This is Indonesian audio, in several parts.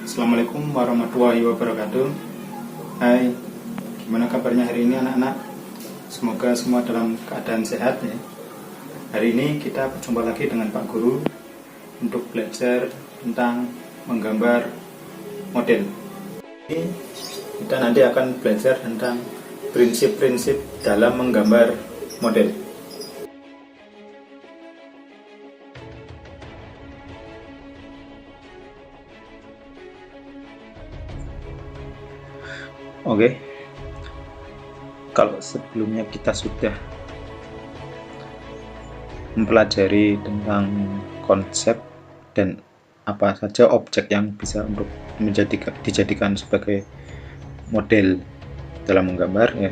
Assalamualaikum warahmatullahi wabarakatuh. Hai, gimana kabarnya hari ini anak-anak? Semoga semua dalam keadaan sehat ya. Hari ini kita berjumpa lagi dengan Pak Guru untuk belajar tentang menggambar model. Ini kita nanti akan belajar tentang prinsip-prinsip dalam menggambar model. Oke, kalau sebelumnya kita sudah mempelajari tentang konsep dan apa saja objek yang bisa untuk dijadikan sebagai model dalam menggambar ya.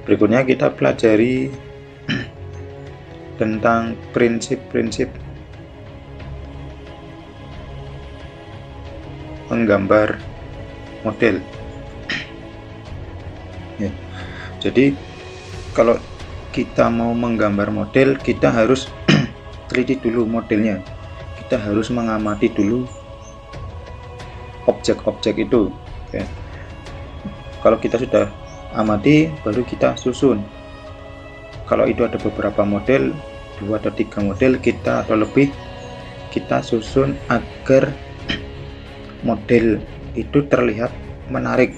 Berikutnya kita pelajari tentang prinsip-prinsip menggambar model. Ya. Jadi kalau kita mau menggambar model, kita harus teliti dulu modelnya. Kita harus mengamati dulu objek-objek itu. Ya. Kalau kita sudah amati, baru kita susun. Kalau itu ada beberapa model, 2 atau 3 model kita atau lebih, kita susun agar model itu terlihat menarik,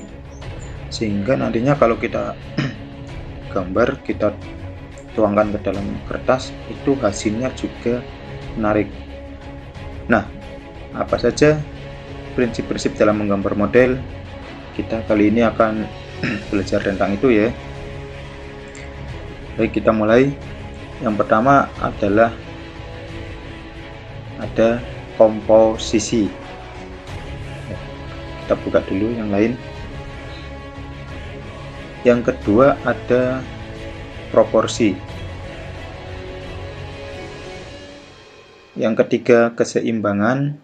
sehingga nantinya kalau kita gambar, kita tuangkan ke dalam kertas, itu hasilnya juga menarik. Nah, apa saja prinsip-prinsip dalam menggambar model? Kita kali ini akan belajar tentang itu ya. Baik, kita mulai. Yang pertama adalah ada komposisi. Kita buka dulu yang lain. Yang kedua ada proporsi. Yang ketiga keseimbangan.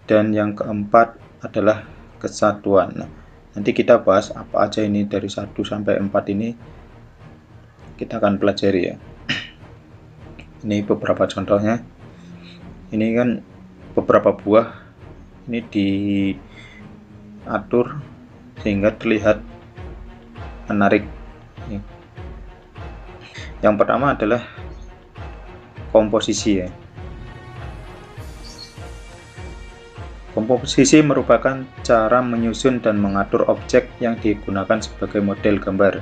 Dan yang keempat adalah kesatuan. Nah, nanti kita bahas apa aja ini dari 1 sampai 4 ini kita akan pelajari ya. Ini beberapa contohnya. Ini kan beberapa buah ini diatur sehingga terlihat menarik. Yang pertama adalah komposisi ya. Komposisi merupakan cara menyusun dan mengatur objek yang digunakan sebagai model gambar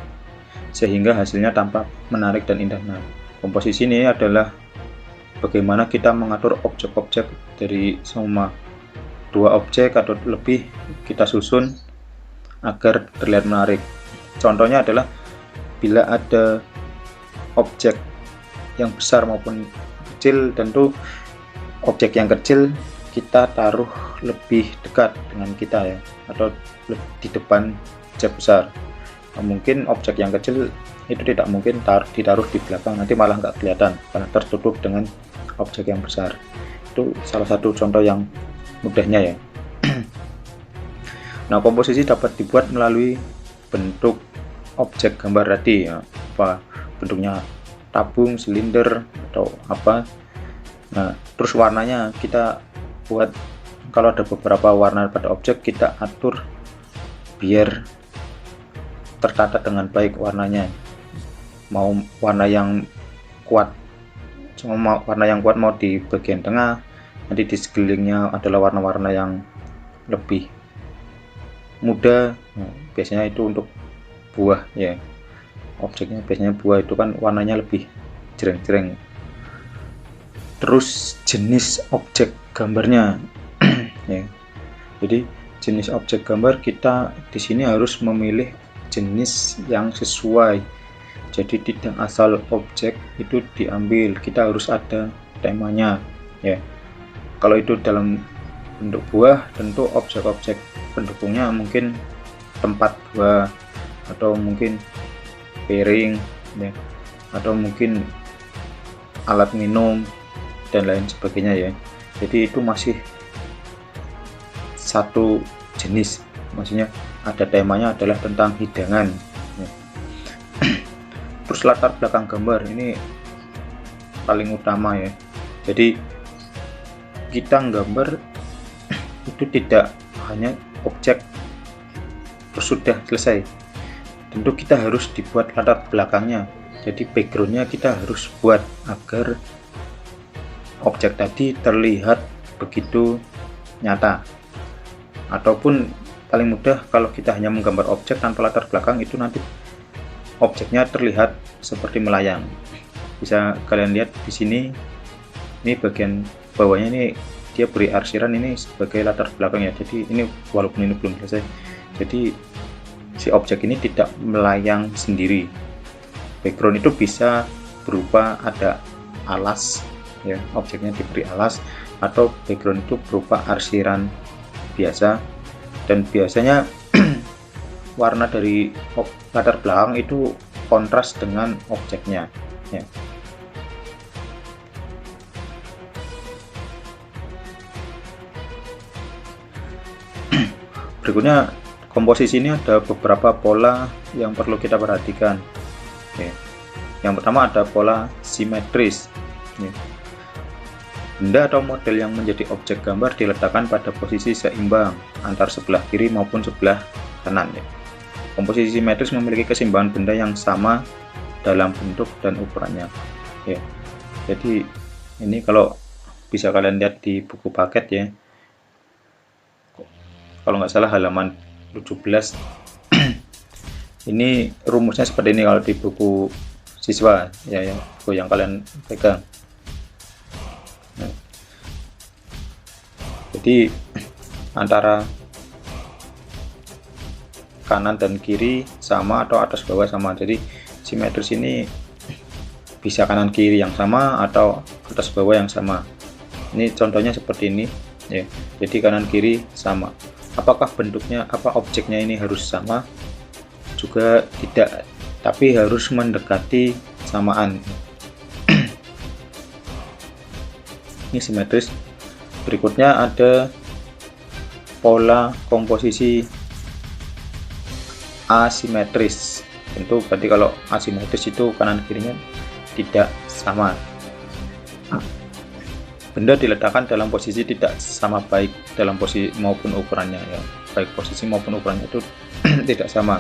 sehingga hasilnya tampak menarik dan indah. Nah, komposisi ini adalah bagaimana kita mengatur objek-objek dari semua 2 objek atau lebih, kita susun agar terlihat menarik. Contohnya adalah bila ada objek yang besar maupun kecil, tentu objek yang kecil kita taruh lebih dekat dengan kita ya, atau di depan objek besar. Nah, mungkin objek yang kecil itu tidak mungkin ditaruh di belakang, nanti malah nggak kelihatan karena tertutup dengan objek yang besar. Itu salah satu contoh yang mudahnya ya. Nah, komposisi dapat dibuat melalui bentuk objek gambar tadi ya, apa bentuknya tabung, silinder atau apa. Nah, terus warnanya kita buat, kalau ada beberapa warna pada objek kita atur biar tertata dengan baik warnanya. Mau warna yang kuat, warna yang kuat mau di bagian tengah, nanti di sekelilingnya adalah warna-warna yang lebih muda. Nah, biasanya itu untuk buah ya, objeknya biasanya buah itu kan warnanya lebih jreng-jreng. Terus jenis objek gambarnya ya. Jadi jenis objek gambar kita di sini harus memilih jenis yang sesuai. Jadi tidak asal objek itu diambil, kita harus ada temanya ya. Kalau itu dalam bentuk buah, tentu objek-objek pendukungnya mungkin tempat buah, atau mungkin piring ya, atau mungkin alat minum dan lain sebagainya ya. Jadi itu masih satu jenis, maksudnya ada temanya adalah tentang hidangan ya. Terus latar belakang gambar ini paling utama ya. Jadi kita gambar itu tidak hanya objek terus sudah selesai. Tentu kita harus dibuat latar belakangnya, jadi backgroundnya kita harus buat agar objek tadi terlihat begitu nyata. Ataupun paling mudah kalau kita hanya menggambar objek tanpa latar belakang, itu nanti objeknya terlihat seperti melayang. Bisa kalian lihat di sini, ini bagian bawahnya ini dia beri arsiran ini sebagai latar belakang ya. Jadi ini walaupun ini belum selesai, jadi si objek ini tidak melayang sendiri. Background itu bisa berupa ada alas ya, objeknya diberi alas, atau background itu berupa arsiran biasa, dan biasanya warna dari latar belakang itu kontras dengan objeknya ya. Berikutnya, komposisi ini ada beberapa pola yang perlu kita perhatikan. Oke. Yang pertama ada pola simetris. Benda atau model yang menjadi objek gambar diletakkan pada posisi seimbang antar sebelah kiri maupun sebelah kanan. Komposisi simetris memiliki keseimbangan benda yang sama dalam bentuk dan ukurannya. Jadi ini kalau bisa kalian lihat di buku paket ya, kalau nggak salah halaman 17. Ini rumusnya seperti ini kalau di buku siswa ya, buku yang kalian pegang. Jadi antara kanan dan kiri sama atau atas bawah sama. Jadi simetris ini bisa kanan kiri yang sama atau atas bawah yang sama. Ini contohnya seperti ini ya. Jadi kanan kiri sama. Apakah bentuknya, objeknya ini harus sama? Juga tidak, tapi harus mendekati samaan. Ini simetris. Berikutnya ada pola komposisi asimetris. Tentu berarti kalau asimetris itu kanan kirinya tidak sama. Benda diletakkan dalam posisi tidak sama baik dalam posisi maupun ukurannya ya. Baik posisi maupun ukurannya itu tidak sama.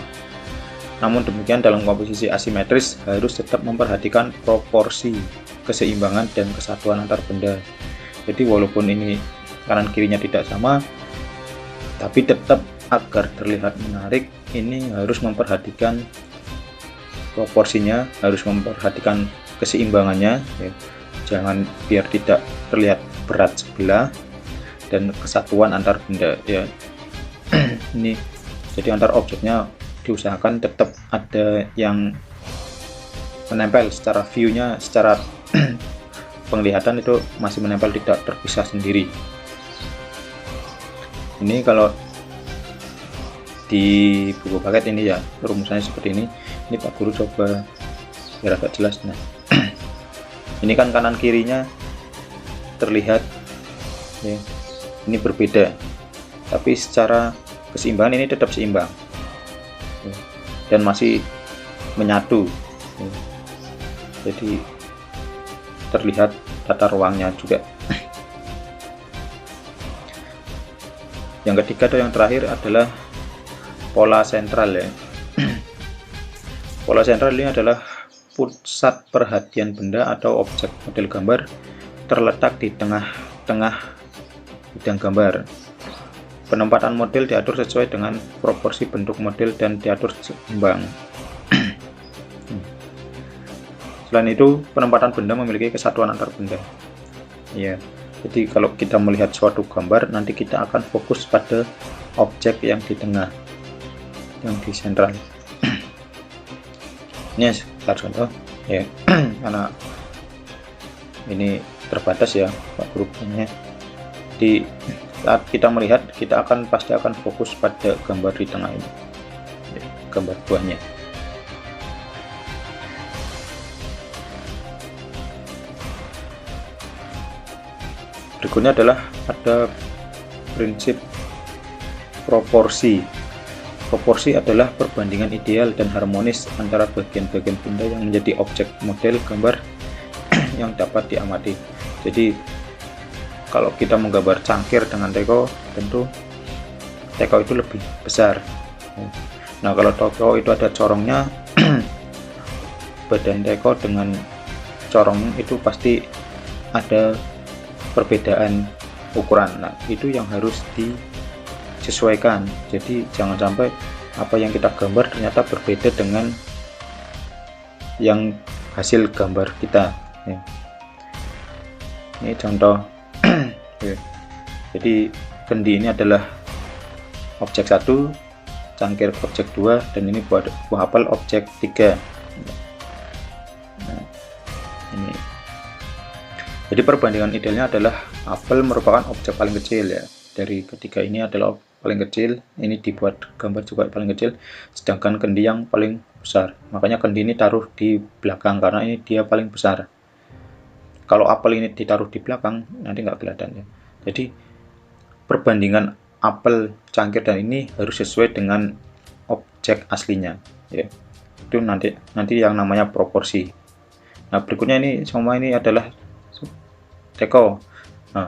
Namun demikian dalam komposisi asimetris harus tetap memperhatikan proporsi, keseimbangan dan kesatuan antar benda. Jadi walaupun ini kanan kirinya tidak sama, tapi tetap agar terlihat menarik, ini harus memperhatikan proporsinya, harus memperhatikan keseimbangannya ya. Jangan biar tidak terlihat berat sebelah, dan kesatuan antar benda ya. Ini jadi antar objeknya diusahakan tetap ada yang menempel secara view-nya, secara penglihatan itu masih menempel, tidak terpisah sendiri. Ini kalau di buku paket ini ya rumusannya seperti ini. Ini Pak Guru coba biar agak jelas. Nah, ini kan kanan kirinya terlihat ya, ini berbeda, tapi secara keseimbangan ini tetap seimbang ya, dan masih menyatu ya. Jadi terlihat tata ruangnya juga. Yang ketiga atau yang terakhir adalah pola sentral ya. Pola sentral ini adalah pusat perhatian benda atau objek model gambar terletak di tengah-tengah bidang gambar. Penempatan model diatur sesuai dengan proporsi bentuk model dan diatur seimbang. Selain itu, penempatan benda memiliki kesatuan antar benda. Ya, jadi kalau kita melihat suatu gambar, nanti kita akan fokus pada objek yang di tengah, yang di sentral. Ini contoh ya, karena ini terbatas ya Pak grupnya. Di saat kita melihat, kita pasti akan fokus pada gambar di tengah ini ya, gambar buahnya. Berikutnya adalah ada prinsip proporsi. Proporsi adalah perbandingan ideal dan harmonis antara bagian-bagian benda yang menjadi objek model gambar yang dapat diamati. Jadi Kalau kita menggambar cangkir dengan teko, tentu teko itu lebih besar. Nah, kalau teko itu ada corongnya, badan teko dengan corong itu pasti ada perbedaan ukuran. Nah, itu yang harus disesuaikan. Jadi jangan sampai apa yang kita gambar ternyata berbeda dengan yang hasil gambar kita. Ini contoh. Jadi kendi ini adalah objek 1, cangkir objek 2, dan ini buah apel objek 3. Nah, ini. Jadi perbandingan idealnya adalah apel merupakan objek paling kecil ya. Dari ketiga ini adalah paling kecil, ini dibuat gambar juga paling kecil, sedangkan kendi yang paling besar. Makanya kendi ini taruh di belakang karena ini dia paling besar. Kalau apel ini ditaruh di belakang nanti nggak kelihatan ya. Jadi perbandingan apel, cangkir, dan ini harus sesuai dengan objek aslinya ya. Itu nanti yang namanya proporsi. Nah, berikutnya ini semua ini adalah teko. Nah,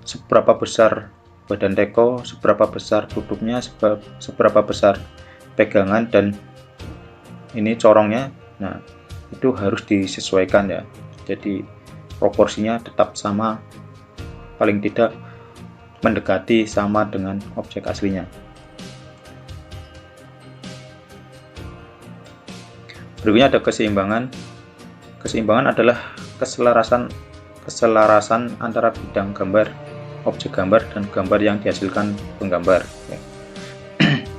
seberapa besar badan teko, seberapa besar tutupnya, seberapa besar pegangan, dan ini corongnya. Nah, itu harus disesuaikan ya. Jadi proporsinya tetap sama, paling tidak mendekati sama dengan objek aslinya. Berikutnya ada keseimbangan. Keseimbangan adalah keselarasan antara bidang gambar, objek gambar, dan gambar yang dihasilkan penggambar.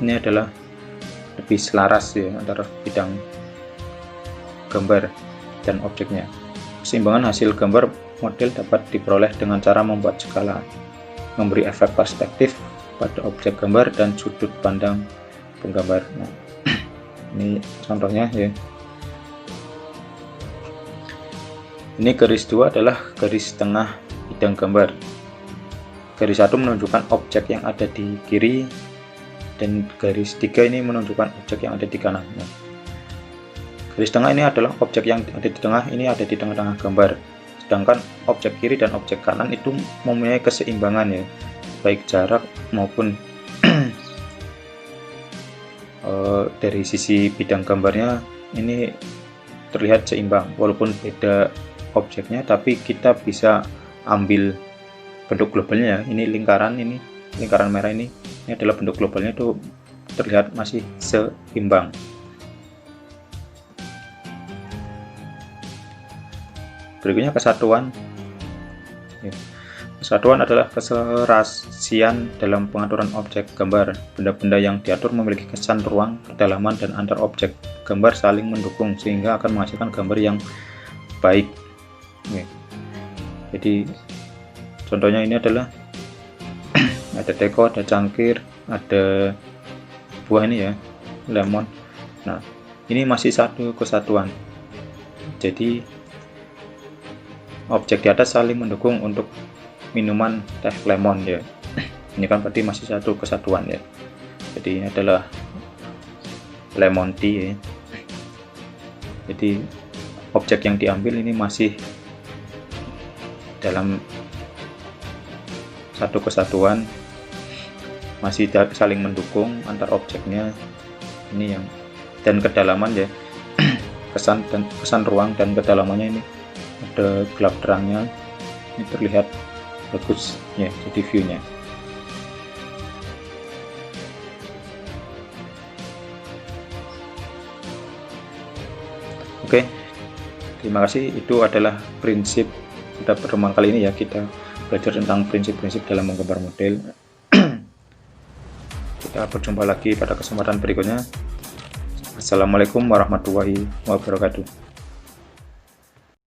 Ini adalah lebih selaras ya antara bidang gambar dan objeknya. Keseimbangan hasil gambar model dapat diperoleh dengan cara membuat skala, memberi efek perspektif pada objek gambar dan sudut pandang penggambar. Nah, ini contohnya ya. Ini garis 2 adalah garis tengah bidang gambar. Garis 1 menunjukkan objek yang ada di kiri, dan garis 3 ini menunjukkan objek yang ada di kanan. Nah, garis tengah ini adalah objek yang ada di tengah, ini ada di tengah-tengah gambar. Sedangkan objek kiri dan objek kanan itu mempunyai keseimbangan ya, baik jarak maupun dari sisi bidang gambarnya ini terlihat seimbang. Walaupun beda objeknya, tapi kita bisa ambil bentuk globalnya. Ini lingkaran merah ini adalah bentuk globalnya, itu terlihat masih seimbang. Berikutnya kesatuan. Kesatuan adalah keserasian dalam pengaturan objek gambar. Benda-benda yang diatur memiliki kesan ruang, kedalaman, dan antar objek gambar saling mendukung sehingga akan menghasilkan gambar yang baik. Jadi contohnya ini adalah ada teko, ada cangkir, ada buah ini ya, lemon. Nah, ini masih satu kesatuan. Jadi objek di atas saling mendukung untuk minuman teh lemon ya. Ini kan berarti masih satu kesatuan ya. Jadi ini adalah lemon tea ya. Jadi objek yang diambil ini masih dalam satu kesatuan, masih saling mendukung antar objeknya. Ini yang dan kedalaman ya, kesan ruang dan kedalamannya ini ada gelap terangnya, ini terlihat bagus ya, jadi view-nya. Oke, terima kasih. Itu adalah prinsip pada pertemuan kali ini ya, kita belajar tentang prinsip-prinsip dalam menggambar model. Kita berjumpa lagi pada kesempatan berikutnya. Assalamualaikum warahmatullahi wabarakatuh.